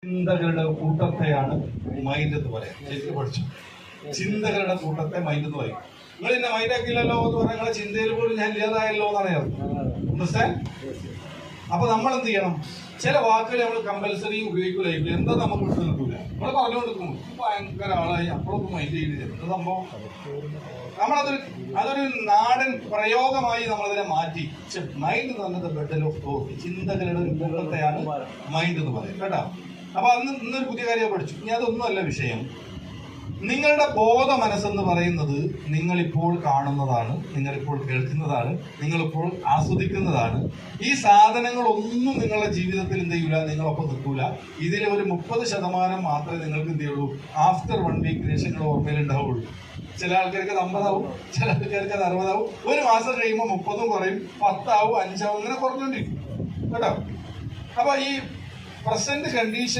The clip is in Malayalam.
ചിന്തകളുടെ കൂട്ടത്തെയാണ് മൈൻഡ് എന്ന് പറയാം. ശരിക്കും പഠിച്ചു. ചിന്തകളുടെ കൂട്ടത്തെ മൈൻഡ് എന്ന് പറയും. നിങ്ങൾ എന്നെ മൈൻഡ് ആക്കിയില്ലല്ലോ എന്ന് പറഞ്ഞാൽ നിങ്ങളെ ചിന്തയിൽ പോലും ഞാൻ ഇല്ലാതായല്ലോ എന്നാണ് അർത്ഥം. അപ്പൊ നമ്മൾ എന്ത് ചെയ്യണം? ചില വാക്കുകൾ നമ്മൾ കമ്പൽസറി ഉപയോഗിക്കില്ല. എന്താ നമുക്ക് വിട്ടു നിൽക്കില്ല. നമ്മൾ പറഞ്ഞുകൊണ്ടിരിക്കും ഭയങ്കര ആളായി അപ്പോഴൊന്നും മൈൻഡ് ചെയ്യുന്നില്ല. എന്താ സംഭവം? അതൊരു നാടൻ പ്രയോഗമായി നമ്മളതിനെ മാറ്റി. മൈൻഡ് എന്നത് ബെഡൽ ഓഫ് തോട്ട്, ചിന്തകളുടെ ഒരു കൂട്ടത്തെയാണ് മൈൻഡ് എന്ന് പറയും കേട്ടോ. അപ്പൊ ഇന്നൊരു പുതിയ കാര്യം പഠിച്ചു. ഇനി അതൊന്നുമല്ല വിഷയം. നിങ്ങളുടെ ബോധ മനസ്സെന്ന് പറയുന്നത് നിങ്ങളിപ്പോൾ കാണുന്നതാണ്, നിങ്ങളിപ്പോൾ കേൾക്കുന്നതാണ്, നിങ്ങളിപ്പോൾ ആസ്വദിക്കുന്നതാണ്. ഈ സാധനങ്ങളൊന്നും നിങ്ങളുടെ ജീവിതത്തിൽ എന്ത് ചെയ്യൂല, നിങ്ങളൊപ്പം നിൽക്കൂല. ഇതിൽ ഒരു 30% മാത്രമേ നിങ്ങൾക്ക് എന്ത് ചെയ്യുള്ളൂ, ആഫ്റ്റർ 1 വീക്ക് നിങ്ങൾ ഓർമ്മയിൽ ഉണ്ടാവുള്ളൂ. ചില ആൾക്കാർക്ക് 50 ആവും, ചില ആൾക്കാർക്ക് 60 ആവും. ഒരു മാസം കഴിയുമ്പോൾ 30 കുറയും, 10 ആവും, 5 ആവും, ഇങ്ങനെ കുറഞ്ഞുകൊണ്ടിരിക്കും കേട്ടോ. അപ്പൊ ഈ പ്രസന്റ് കണ്ടീഷൻ